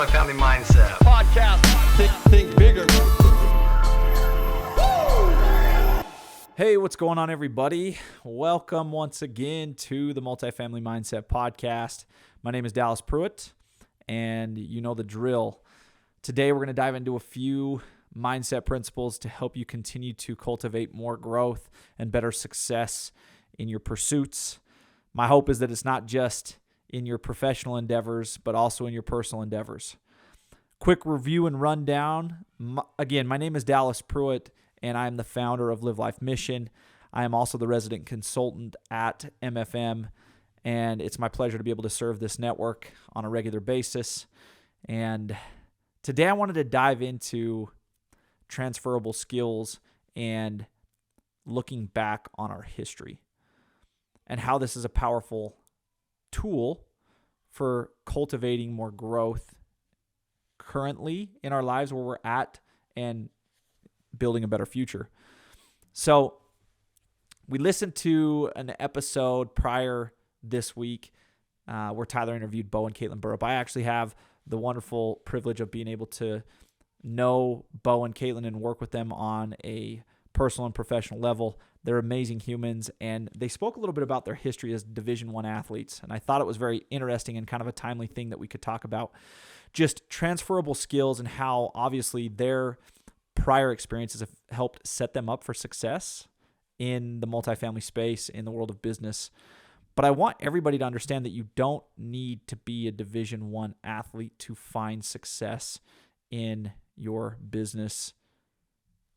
Multifamily Mindset Podcast. Think bigger. Hey, what's going on, everybody? Welcome once again to the Multifamily Mindset Podcast. My name is Pruitt, and you know the drill. Today, we're going to dive into a few mindset principles to help you continue to cultivate more growth and better success in your pursuits. My hope is that it's not just in your professional endeavors, but also in your personal endeavors. Quick review and rundown. Again, my name is Pruitt, and I am the founder of Live Life Mission. I am also the resident consultant at MFM, and it's my pleasure to be able to serve this network on a regular basis. And today I wanted to dive into transferable skills and looking back on our history and how this is a powerful tool for cultivating more growth currently in our lives where we're at and building a better future. So we listened to an episode prior this week where Tyler interviewed Bo and Caitlin Burrup. I actually have the wonderful privilege of being able to know Bo and Caitlin and work with them on a personal and professional level. They're amazing humans, and they spoke a little bit about their history as Division I athletes, and I thought it was very interesting and kind of a timely thing that we could talk about. Just transferable skills and how obviously their prior experiences have helped set them up for success in the multifamily space, in the world of business. But I want everybody to understand that you don't need to be a Division I athlete to find success in your business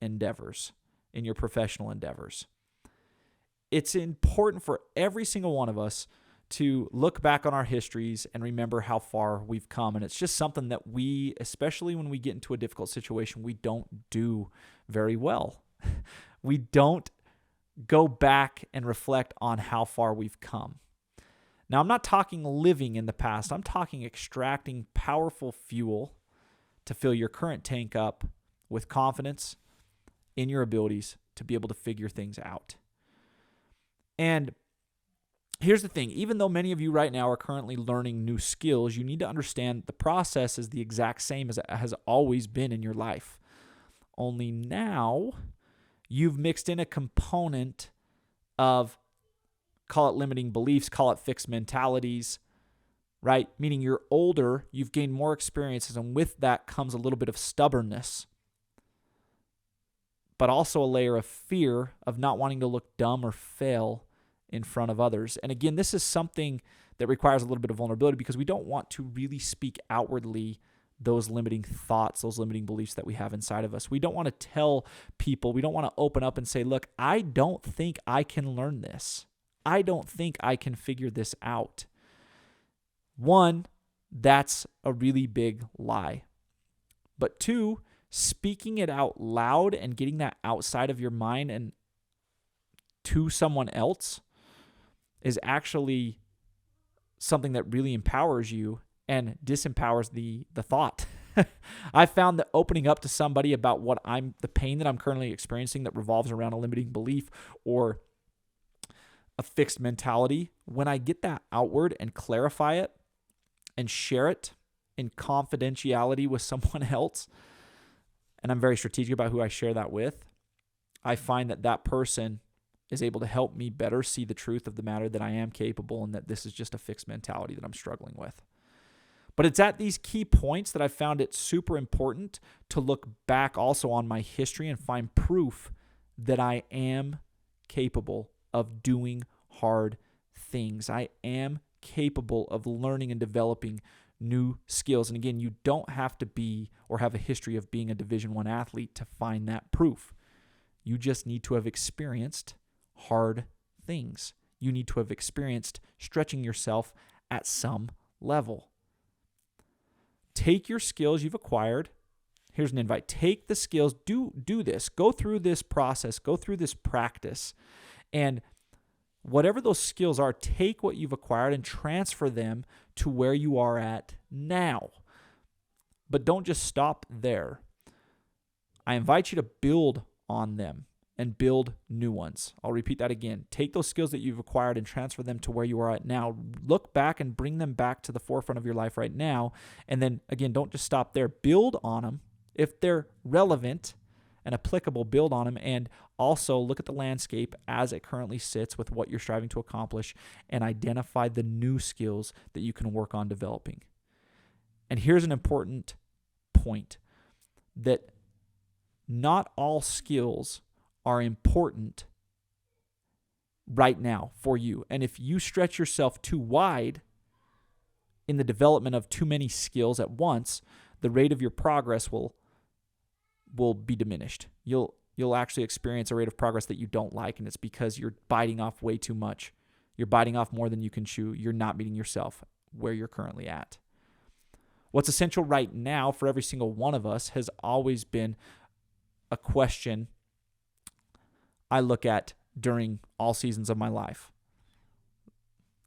endeavors, in your professional endeavors. It's important for every single one of us to look back on our histories and remember how far we've come. And it's just something that we, especially when we get into a difficult situation, we don't do very well. We don't go back and reflect on how far we've come. Now, I'm not talking living in the past. I'm talking extracting powerful fuel to fill your current tank up with confidence in your abilities to be able to figure things out. And here's the thing, even though many of you right now are currently learning new skills, you need to understand the process is the exact same as it has always been in your life. Only now you've mixed in a component of, call it limiting beliefs, call it fixed mentalities, right? Meaning you're older, you've gained more experiences, and with that comes a little bit of stubbornness, but also a layer of fear of not wanting to look dumb or fail in front of others. And again, this is something that requires a little bit of vulnerability because we don't want to really speak outwardly those limiting thoughts, those limiting beliefs that we have inside of us. We don't want to tell people, we don't want to open up and say, look, I don't think I can learn this. I don't think I can figure this out. One, that's a really big lie. But two, speaking it out loud and getting that outside of your mind and to someone else is actually something that really empowers you and disempowers the thought. I found that opening up to somebody about the pain that I'm currently experiencing that revolves around a limiting belief or a fixed mentality, when I get that outward and clarify it and share it in confidentiality with someone else, and I'm very strategic about who I share that with, I find that person is able to help me better see the truth of the matter, that I am capable and that this is just a fixed mentality that I'm struggling with. But it's at these key points that I found it super important to look back also on my history and find proof that I am capable of doing hard things. I am capable of learning and developing new skills. And again, you don't have to be or have a history of being a Division I athlete to find that proof. You just need to have experienced hard things. You need to have experienced stretching yourself at some level. Take your skills you've acquired. Here's an invite. Take the skills, do this, go through this process, go through this practice, and whatever those skills are, take what you've acquired and transfer them to where you are at now. But don't just stop there. I invite you to build on them. and build new ones. I'll repeat that again. Take those skills that you've acquired and transfer them to where you are at now. Look back and bring them back to the forefront of your life right now. And then, again, don't just stop there. Build on them. If they're relevant and applicable, build on them. And also look at the landscape as it currently sits with what you're striving to accomplish and identify the new skills that you can work on developing. And here's an important point, that not all skills are important right now for you. And if you stretch yourself too wide in the development of too many skills at once, the rate of your progress will be diminished. You'll actually experience a rate of progress that you don't like, and it's because you're biting off way too much. You're biting off more than you can chew. You're not meeting yourself where you're currently at. What's essential right now for every single one of us has always been a question I look at during all seasons of my life.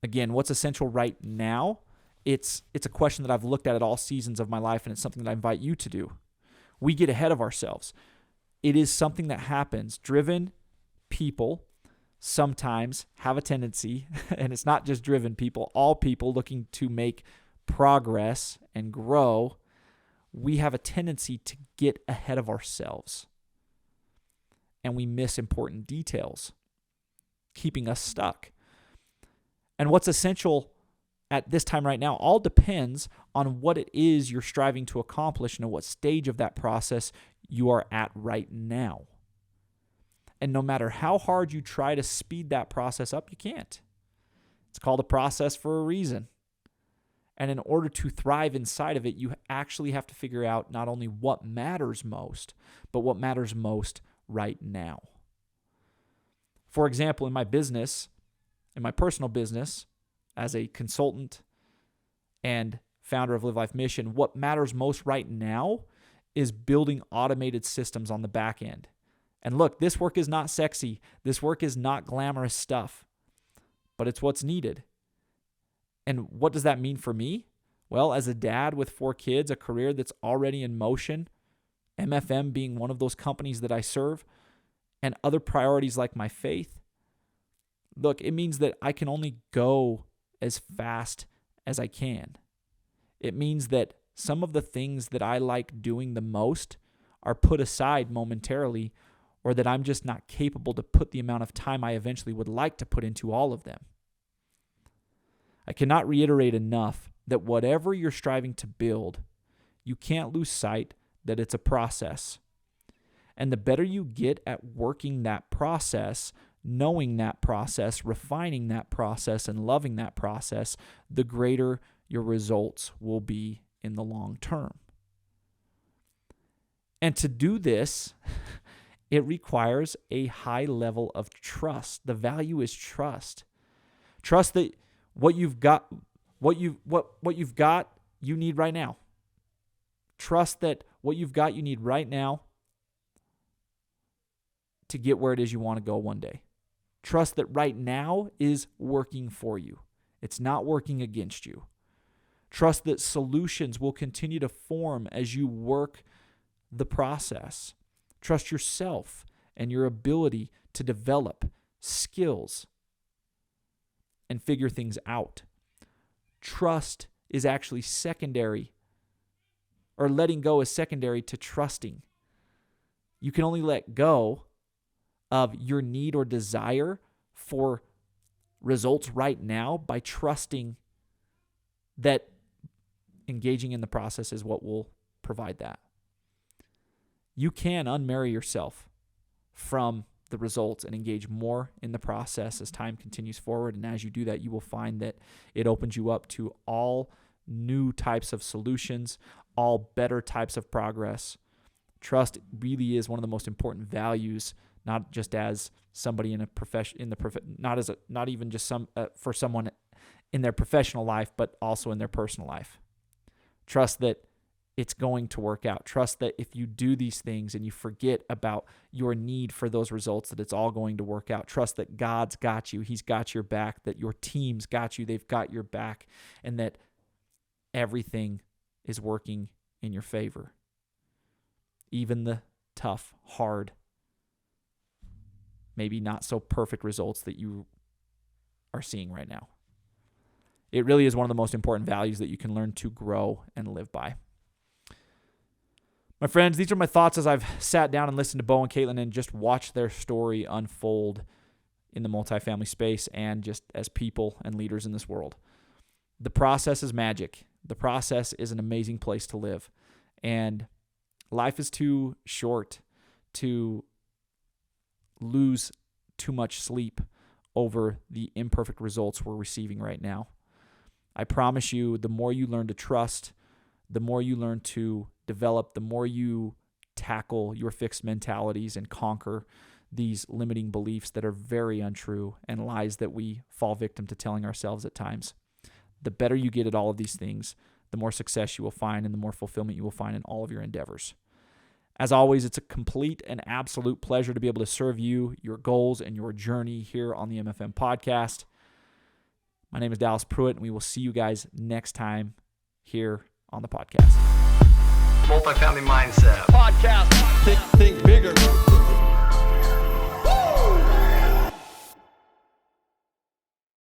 Again, what's essential right now? It's a question that I've looked at all seasons of my life, and it's something that I invite you to do. We get ahead of ourselves. It is something that happens. Driven people sometimes have a tendency, and it's not just driven people, all people looking to make progress and grow, we have a tendency to get ahead of ourselves. And we miss important details, keeping us stuck. And what's essential at this time right now all depends on what it is you're striving to accomplish and at what stage of that process you are at right now. And no matter how hard you try to speed that process up, you can't. It's called a process for a reason. And in order to thrive inside of it, you actually have to figure out not only what matters most, but what matters most right now. For example, in my business, in my personal business, as a consultant and founder of Live Life Mission, what matters most right now is building automated systems on the back end. And look, this work is not sexy. This work is not glamorous stuff, but it's what's needed. And what does that mean for me? Well, as a dad with 4 kids, a career that's already in motion, MFM being one of those companies that I serve, and other priorities like my faith, look, it means that I can only go as fast as I can. It means that some of the things that I like doing the most are put aside momentarily, or that I'm just not capable to put the amount of time I eventually would like to put into all of them. I cannot reiterate enough that whatever you're striving to build, you can't lose sight that it's a process. And the better you get at working that process, knowing that process, refining that process, and loving that process, the greater your results will be in the long term. And to do this, it requires a high level of trust. The value is trust. Trust that what you've got, you need right now. Trust that what you've got, you need right now to get where it is you want to go one day. Trust that right now is working for you. It's not working against you. Trust that solutions will continue to form as you work the process. Trust yourself and your ability to develop skills and figure things out. Trust is actually secondary, or letting go is secondary to trusting. You can only let go of your need or desire for results right now by trusting that engaging in the process is what will provide that. You can unmarry yourself from the results and engage more in the process as time continues forward. And as you do that, you will find that it opens you up to all new types of solutions, all better types of progress. Trust really is one of the most important values, not just as somebody in a profession, not even just for someone in their professional life, but also in their personal life. Trust that it's going to work out. Trust that if you do these things and you forget about your need for those results, that it's all going to work out. Trust that God's got you. He's got your back, that your team's got you. They've got your back, and that everything is working in your favor. Even the tough, hard maybe not so perfect results that you are seeing right now. It really is one of the most important values that you can learn to grow and live by. My friends, these are my thoughts as I've sat down and listened to Bo and Caitlin and just watched their story unfold in the multifamily space and just as people and leaders in this world. The process is magic. The process is an amazing place to live. And life is too short to lose too much sleep over the imperfect results we're receiving right now. I promise you, the more you learn to trust, the more you learn to develop, the more you tackle your fixed mentalities and conquer these limiting beliefs that are very untrue and lies that we fall victim to telling ourselves at times. The better you get at all of these things, the more success you will find and the more fulfillment you will find in all of your endeavors. As always, it's a complete and absolute pleasure to be able to serve you, your goals, and your journey here on the MFM podcast. My name is Dallas Pruitt, and we will see you guys next time here on the podcast. Multifamily Mindset Podcast. Think bigger.